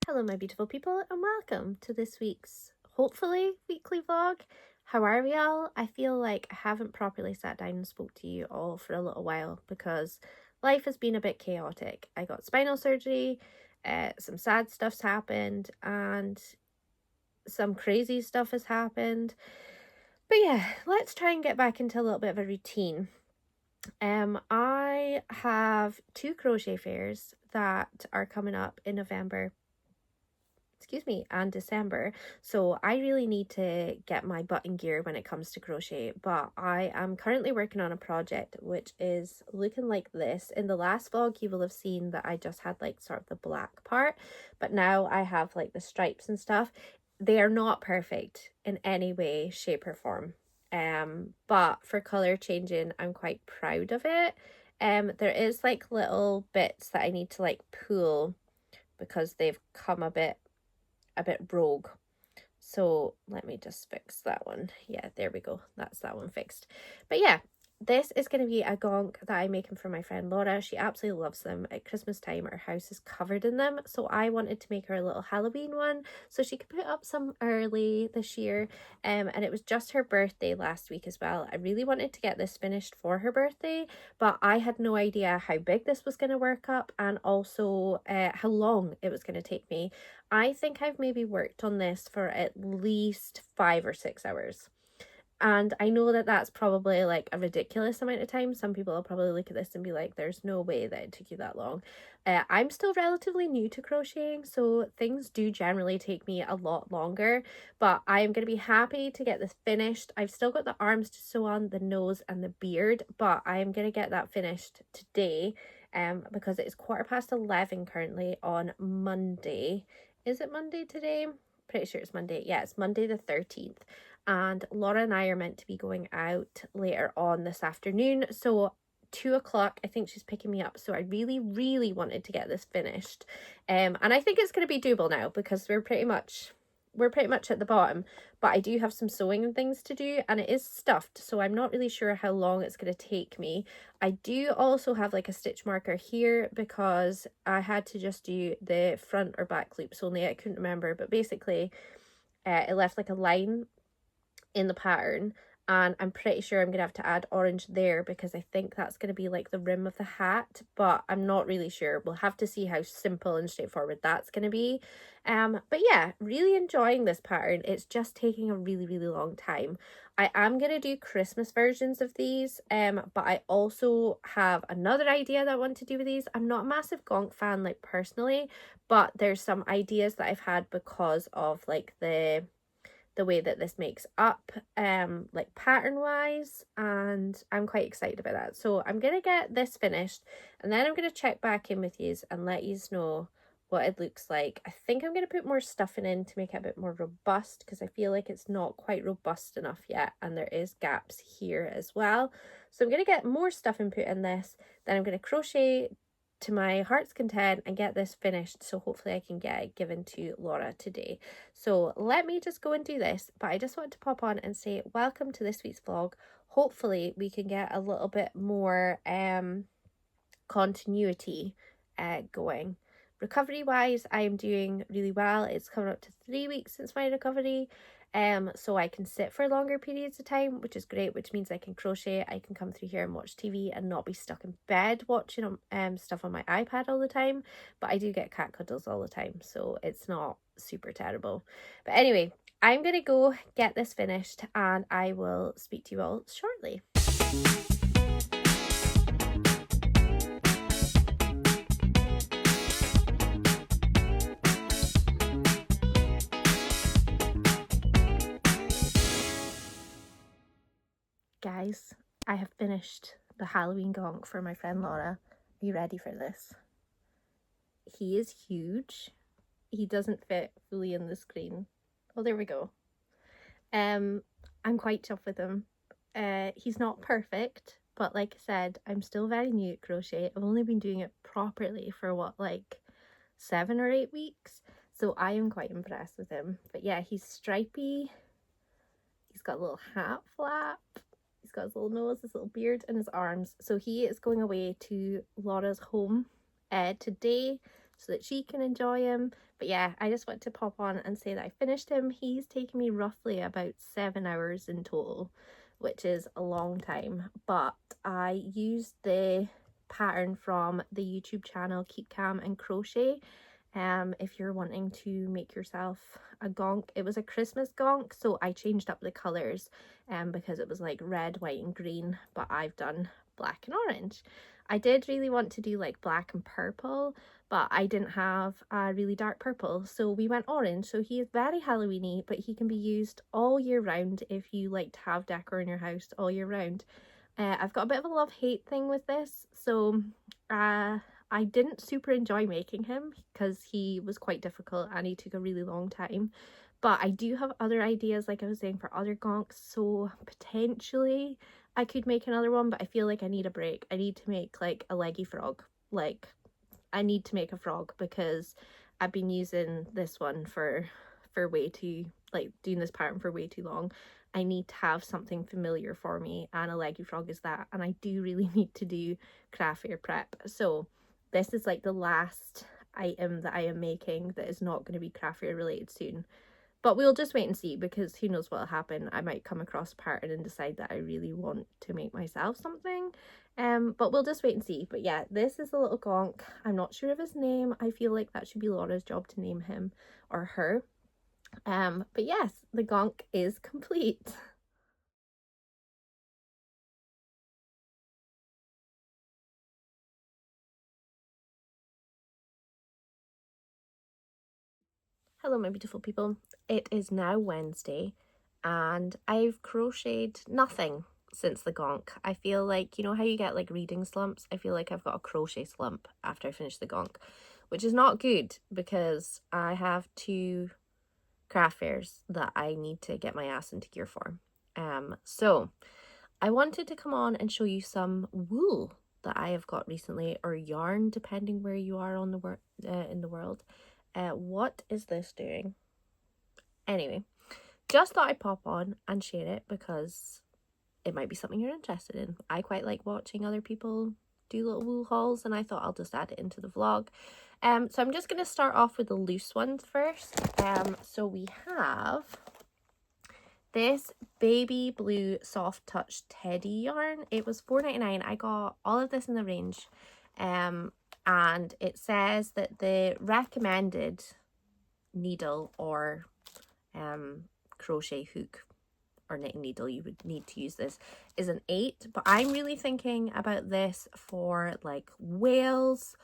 Hello my beautiful people and welcome to this week's hopefully weekly vlog. How are we all? I feel like I haven't properly sat down and spoke to you all for a little while because life has been a bit chaotic. I got spinal surgery, some sad stuff's happened and some crazy stuff has happened. But yeah, let's try and get back into a little bit of a routine. I have 2 crochet fairs that are coming up in November and December, so I really need to get my butt in gear when it comes to crochet. But I am currently working on a project which is looking like this. In the last vlog you will have seen that I just had like sort of the black part, but now I have like the stripes and stuff. They are not perfect in any way, shape or form, but for color changing I'm quite proud of it. There is like little bits that I need to like pull because they've come a bit rogue. So let me just fix that one. Yeah, there we go. That's that one fixed. But yeah, this is going to be a gonk that I'm making for my friend Laura. She absolutely loves them. At Christmas time, our house is covered in them. So I wanted to make her a little Halloween one so she could put up some early this year. And it was just her birthday last week as well. I really wanted to get this finished for her birthday, but I had no idea how big this was going to work up and also how long it was going to take me. I think I've maybe worked on this for at least 5 or 6 hours. And I know that that's probably like a ridiculous amount of time. Some people will probably look at this and be like, there's no way that it took you that long. I'm still relatively new to crocheting, so things do generally take me a lot longer. But I am going to be happy to get this finished. I've still got the arms to sew on, the nose and the beard, but I am going to get that finished today because it is 11:15 currently on Monday. Is it Monday today? Pretty sure it's Monday. Yeah, it's Monday the 13th. And Laura and I are meant to be going out later on this afternoon, so 2 o'clock I think she's picking me up. So I really wanted to get this finished, and I think it's going to be doable now because we're pretty much at the bottom, but I do have some sewing and things to do and it is stuffed, so I'm not really sure how long it's going to take me. I do also have like a stitch marker here because I had to just do the front or back loops only. I couldn't remember, but basically it left like a line in the pattern, and I'm pretty sure I'm gonna have to add orange there because I think that's gonna be like the rim of the hat, but I'm not really sure. We'll have to see how simple and straightforward that's gonna be. But yeah, really enjoying this pattern. It's just taking a really long time. I am gonna do Christmas versions of these, but I also have another idea that I want to do with these. I'm not a massive gonk fan like personally, but there's some ideas that I've had because of like the way that this makes up like pattern wise, and I'm quite excited about that. So I'm gonna get this finished and then I'm gonna check back in with yous and let yous know what it looks like. I think I'm gonna put more stuffing in to make it a bit more robust because I feel like it's not quite robust enough yet and there is gaps here as well. So I'm gonna get more stuffing put in this, then I'm gonna crochet to my heart's content and get this finished, so hopefully I can get it given to Laura today. So let me just go and do this, but I just want to pop on and say welcome to this week's vlog. Hopefully we can get a little bit more continuity going. Recovery wise, I am doing really well. It's coming up to 3 weeks since my recovery, so I can sit for longer periods of time, which is great, which means I can crochet, I can come through here and watch TV and not be stuck in bed watching stuff on my iPad all the time. But I do get cat cuddles all the time, so it's not super terrible. But anyway, I'm gonna go get this finished and I will speak to you all shortly. Guys, I have finished the Halloween gonk for my friend Laura. Are you ready for this? He is huge. He doesn't fit fully in the screen. Oh, there we go. I'm quite chuffed with him. He's not perfect, but like I said, I'm still very new at crochet. I've only been doing it properly for what, like 7 or 8 weeks. So I am quite impressed with him. But yeah, he's stripy. He's got a little hat flap. He's got his little nose, his little beard, and his arms. So he is going away to Laura's home today so that she can enjoy him. But yeah, I just want to pop on and say that I finished him. He's taken me roughly about 7 hours in total, which is a long time, but I used the pattern from the YouTube channel Keep Calm and Crochet. If you're wanting to make yourself a gonk, it was a Christmas gonk, so I changed up the colors because it was like red, white and green, but I've done black and orange. I did really want to do like black and purple, but I didn't have a really dark purple, so we went orange. So he is very Halloweeny, but he can be used all year round if you like to have decor in your house all year round. I've got a bit of a love-hate thing with this, so I didn't super enjoy making him because he was quite difficult and he took a really long time. But I do have other ideas, like I was saying, for other gonks, so potentially I could make another one, but I feel like I need a break. I need to make like a leggy frog. Like, I need to make a frog because I've been using this one for way too, like doing this pattern for way too long. I need to have something familiar for me, and a leggy frog is that, and I do really need to do craft fair prep. So this is like the last item that I am making that is not going to be craft fair related soon. But we'll just wait and see, because who knows what'll happen. I might come across a pattern and decide that I really want to make myself something. But we'll just wait and see. But yeah, this is a little gonk. I'm not sure of his name. I feel like that should be Laura's job to name him or her. But yes, the gonk is complete. Hello my beautiful people. It is now Wednesday and I've crocheted nothing since the gonk. I feel like, you know how you get like reading slumps? I feel like I've got a crochet slump after I finish the gonk, which is not good because I have 2 craft fairs that I need to get my ass into gear for. So I wanted to come on and show you some wool that I have got recently, or yarn, depending where you are on the in the world. What is this doing? Anyway, just thought I'd pop on and share it because it might be something you're interested in. I quite like watching other people do little wool hauls, and I thought I'll just add it into the vlog. So I'm just going to start off with the loose ones first. So we have this baby blue soft touch teddy yarn. It was $4.99. I got all of this in the range. And it says that the recommended needle or crochet hook or knitting needle you would need to use this is an 8, but I'm really thinking about this for like whales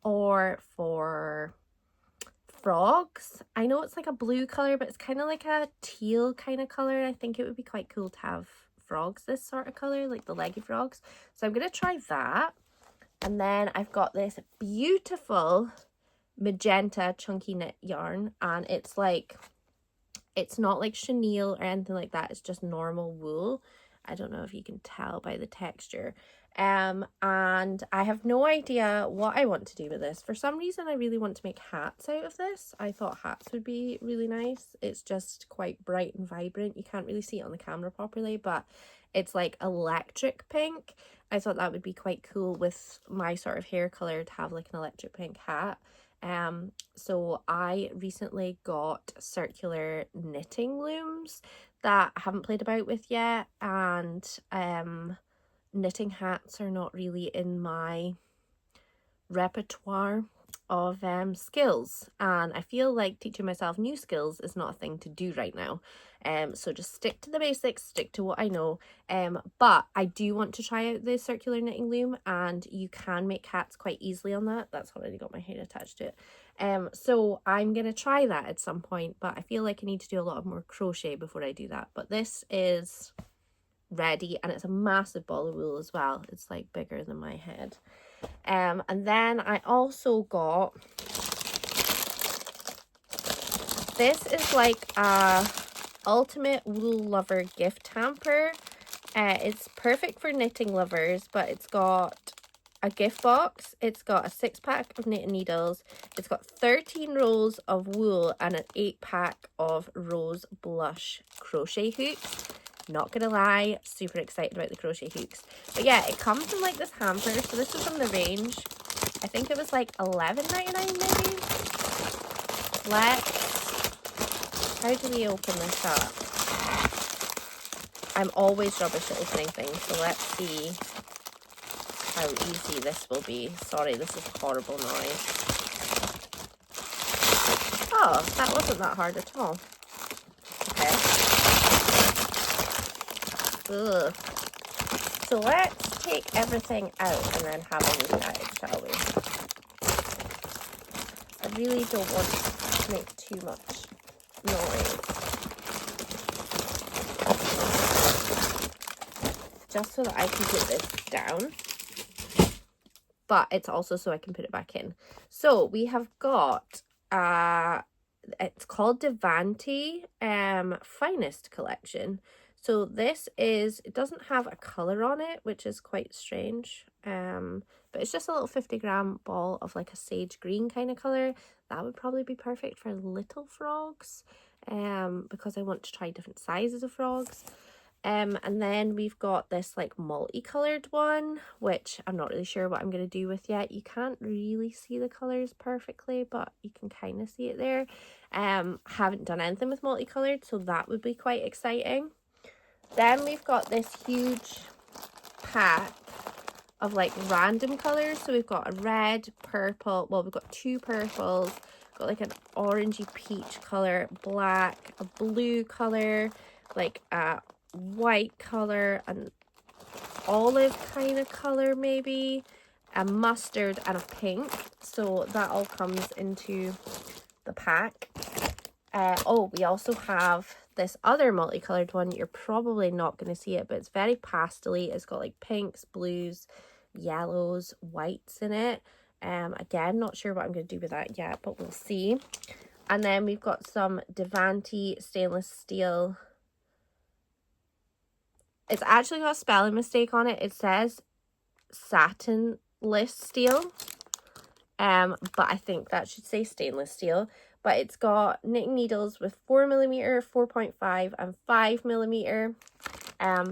or for frogs. I know it's like a blue color, but it's kind of like a teal kind of color. I think it would be quite cool to have frogs this sort of color, like the leggy frogs. So I'm gonna try that. And then I've got this beautiful magenta chunky knit yarn, and it's like, it's not like chenille or anything like that. It's just normal wool. I don't know if you can tell by the texture. And I have no idea what I want to do with this. For some reason, I really want to make hats out of this. I thought hats would be really nice. It's just quite bright and vibrant. You can't really see it on the camera properly, but it's like electric pink. I thought that would be quite cool with my sort of hair color to have like an electric pink hat. So I recently got circular knitting looms that I haven't played about with yet, and knitting hats are not really in my repertoire of skills, and I feel like teaching myself new skills is not a thing to do right now. So just stick to the basics, stick to what I know. But I do want to try out the circular knitting loom, and you can make hats quite easily on that. That's already got my hair attached to it. So I'm gonna try that at some point, but I feel like I need to do a lot more crochet before I do that. But this is ready, and it's a massive ball of wool as well. It's like bigger than my head. And then I also got, this is like a ultimate wool lover gift hamper. It's perfect for knitting lovers, but it's got a gift box, it's got a 6-pack of knitting needles, it's got 13 rolls of wool, and an 8-pack of rose blush crochet hooks. Not gonna lie, super excited about the crochet hooks. But yeah, it comes in like this hamper. So this is from the range. I think it was like $11.99 maybe. How do we open this up? I'm always rubbish at opening things, so let's see how easy this will be. Sorry, this is a horrible noise. Oh, that wasn't that hard at all. Okay. Ugh. So let's take everything out and then have a look at it, shall we? I really don't want to make too much noise. Just so that I can put this down. But it's also so I can put it back in. So we have got, it's called Devante Finest Collection. So this is, it doesn't have a colour on it, which is quite strange. But it's just a little 50-gram ball of like a sage green kind of colour. That would probably be perfect for little frogs, because I want to try different sizes of frogs. And then we've got this like multicolored one, which I'm not really sure what I'm going to do with yet. You can't really see the colors perfectly, but you can kind of see it there. Haven't done anything with multicolored, so that would be quite exciting. Then we've got this huge pack of like random colors. So we've got a red, purple, well, we've got two purples, got like an orangey peach color, black, a blue color, like a white color, an olive kind of color maybe, a mustard, and a pink. So that all comes into the pack. Oh, we also have this other multicolored one. You're probably not going to see it, but it's very pastel-y. It's got like pinks, blues, yellows, whites in it. Again, not sure what I'm going to do with that yet, but we'll see. And then we've got some Devante stainless steel. It's actually got a spelling mistake on it. It says satinless steel, but I think that should say stainless steel. But it's got knitting needles with 4mm, 4.5, and 5mm.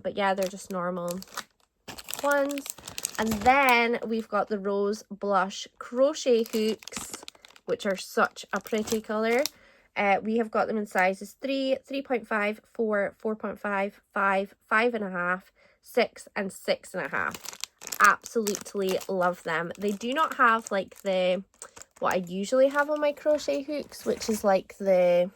But yeah, they're just normal ones. And then we've got the Rose Blush crochet hooks, which are such a pretty colour. We have got them in sizes 3, 3.5, 4, 4.5, 5, 5.5, 6, and 6.5. Absolutely love them. They do not have like the what I usually have on my crochet hooks, which is like the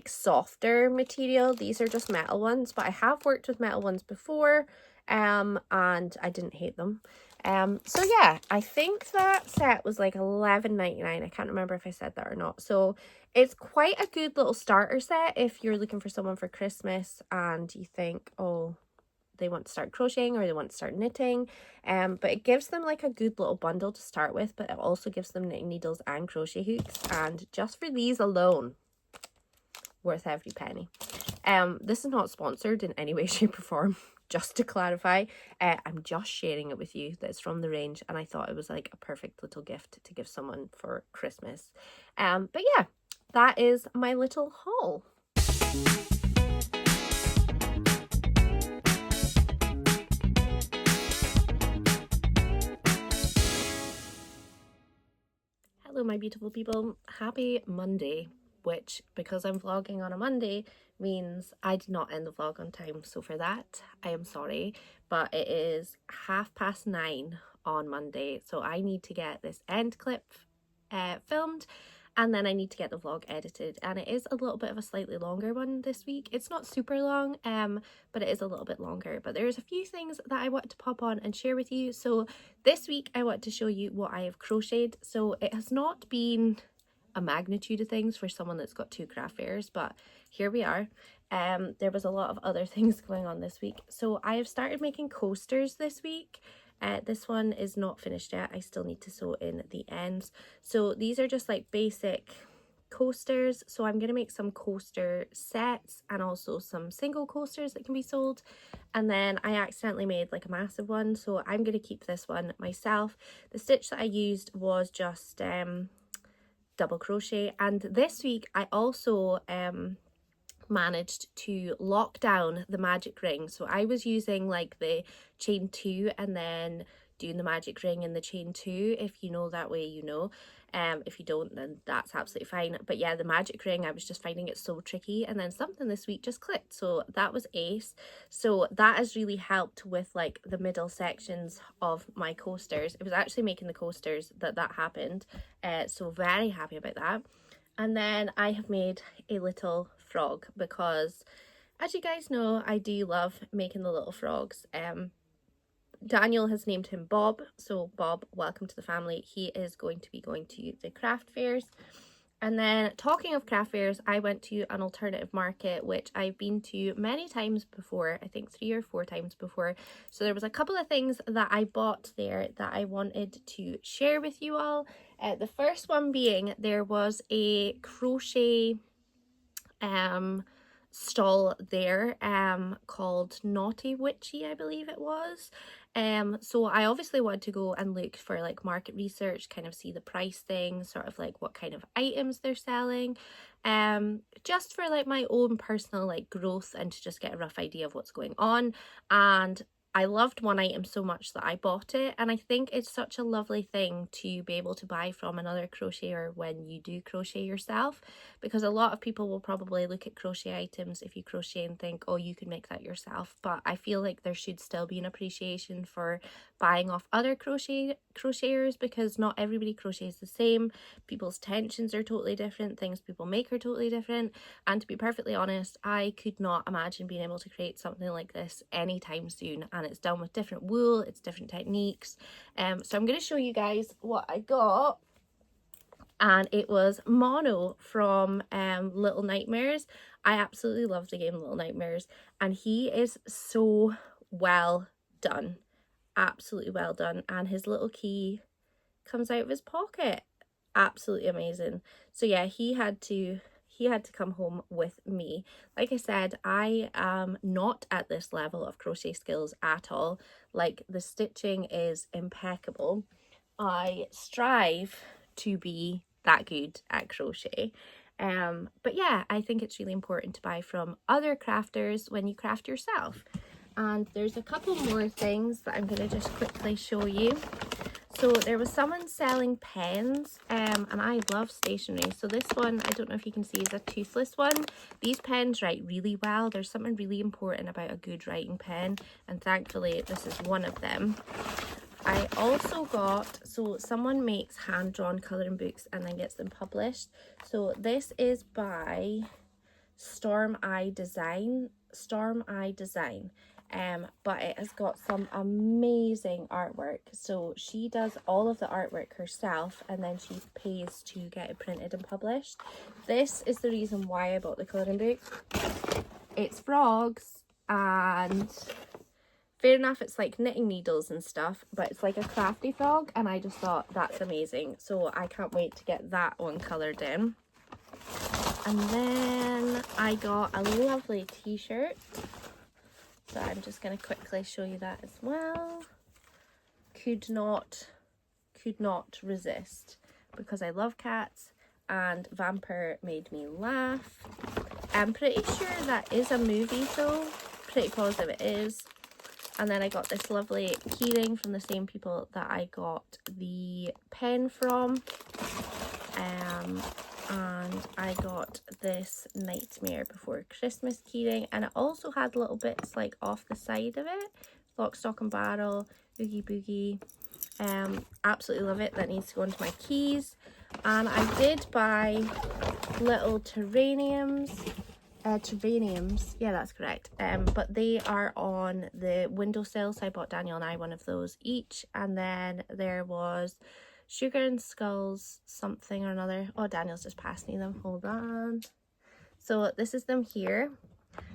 softer material. These are just metal ones, but I have worked with metal ones before, and I didn't hate them. So yeah, I think that set was like $11.99. I can't remember if I said that or not. So it's quite a good little starter set if you're looking for someone for Christmas and you think, oh, they want to start crocheting or they want to start knitting. But it gives them like a good little bundle to start with, but it also gives them knitting needles and crochet hooks. And just for these alone, worth every penny. This is not sponsored in any way, shape or form. Just to clarify, I'm just sharing it with you that it's from the range, and I thought it was like a perfect little gift to give someone for Christmas. But yeah, that is my little haul. Hello my beautiful people, happy Monday, which because I'm vlogging on a Monday means I did not end the vlog on time, so for that I am sorry, but it is 9:30 on Monday, so I need to get this end clip filmed, and then I need to get the vlog edited, and it is a little bit of a slightly longer one this week. It's not super long, but it is a little bit longer, but there's a few things that I want to pop on and share with you. So this week I want to show you what I have crocheted. So it has not been a magnitude of things for someone that's got 2 craft fairs, but here we are. There was a lot of other things going on this week. So I have started making coasters this week. This one is not finished yet. I still need to sew in the ends. So these are just like basic coasters. So I'm going to make some coaster sets and also some single coasters that can be sold. And then I accidentally made like a massive one, so I'm going to keep this one myself. The stitch that I used was just double crochet, and this week I also managed to lock down the magic ring. So I was using like the chain 2 and then doing the magic ring and the chain 2. If you know that way, you know. If you don't, then that's absolutely fine. But yeah, the magic ring, I was just finding it so tricky, and then something this week just clicked, so that was ace. So that has really helped with like the middle sections of my coasters. It was actually making the coasters that happened, so very happy about that. And then I have made a little frog because, as you guys know, I do love making the little frogs. Daniel has named him Bob, so Bob, welcome to the family. He is going to be going to the craft fairs. And then, talking of craft fairs, I went to an alternative market, which I've been to many times before, I think 3 or 4 times before. So there was a couple of things that I bought there that I wanted to share with you all. The first one being, there was a crochet stall there called Naughty Witchy, I believe it was. So I obviously wanted to go and look for like market research, kind of see the price thing, sort of like what kind of items they're selling, just for like my own personal like growth and to just get a rough idea of what's going on. And I loved one item so much that I bought it, and I think it's such a lovely thing to be able to buy from another crocheter when you do crochet yourself, because a lot of people will probably look at crochet items if you crochet and think, oh, you can make that yourself. But I feel like there should still be an appreciation for buying off other crocheters, because not everybody crochets the same. People's tensions are totally different, things people make are totally different, and to be perfectly honest, I could not imagine being able to create something like this anytime soon. And it's done with different wool, it's different techniques. So I'm going to show you guys what I got, and it was Mono from Little Nightmares. I absolutely love the game Little Nightmares, and he is so well done, absolutely well done. And his little key comes out of his pocket, absolutely amazing. So yeah, he had to come home with me. Like I said, I am not at this level of crochet skills at all. Like, the stitching is impeccable. I strive to be that good at crochet. But yeah, I think it's really important to buy from other crafters when you craft yourself. And there's a couple more things that I'm going to just quickly show you. So there was someone selling pens, and I love stationery. So this one, I don't know if you can see, is a toothless one. These pens write really well. There's something really important about a good writing pen, and thankfully this is one of them. I also got, so someone makes hand-drawn colouring books and then gets them published. So this is by Storm Eye Design. But it has got some amazing artwork. So she does all of the artwork herself, and then she pays to get it printed and published. This is the reason why I bought the colouring book. It's frogs, and fair enough, it's like knitting needles and stuff, but it's like a crafty frog, and I just thought that's amazing. So I can't wait to get that one coloured in. And then I got a lovely t-shirt. So I'm just going to quickly show you that as well. Could not resist, because I love cats and Vampire made me laugh. I'm pretty sure that is a movie though. Pretty positive it is. And then I got this lovely keyring from the same people that I got the pen from. And I got this Nightmare Before Christmas keyring, and it also had little bits like off the side of it. Lock, Stock and Barrel, Oogie Boogie. Absolutely love it. That needs to go into my keys. And I did buy little terraniums. Yeah, that's correct. But they are on the windowsill, so I bought Daniel and I one of those each. And then there was Sugar and Skulls something or another. Oh, Daniel's just passed me them. Hold on. So this is them here.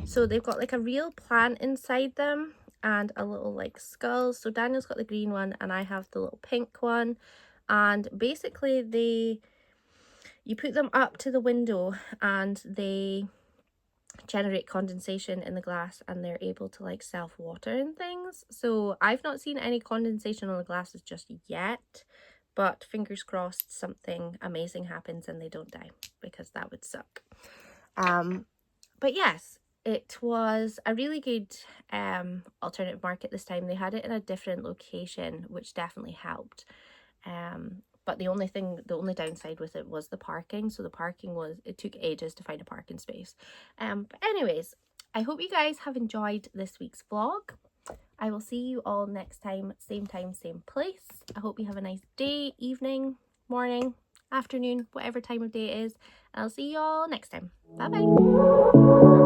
So they've got like a real plant inside them and a little like skull. So Daniel's got the green one and I have the little pink one. And basically you put them up to the window and they generate condensation in the glass, and they're able to like self-water and things. So I've not seen any condensation on the glasses just yet, but fingers crossed something amazing happens and they don't die, because that would suck. But yes, It was a really good alternative market this time. They had it in a different location, which definitely helped. But the only downside with it was the parking. So the parking it took ages to find a parking space. But anyways, I hope you guys have enjoyed this week's vlog. I will see you all next time, same place. I hope you have a nice day, evening, morning, afternoon, whatever time of day it is. And I'll see you all next time. Bye bye.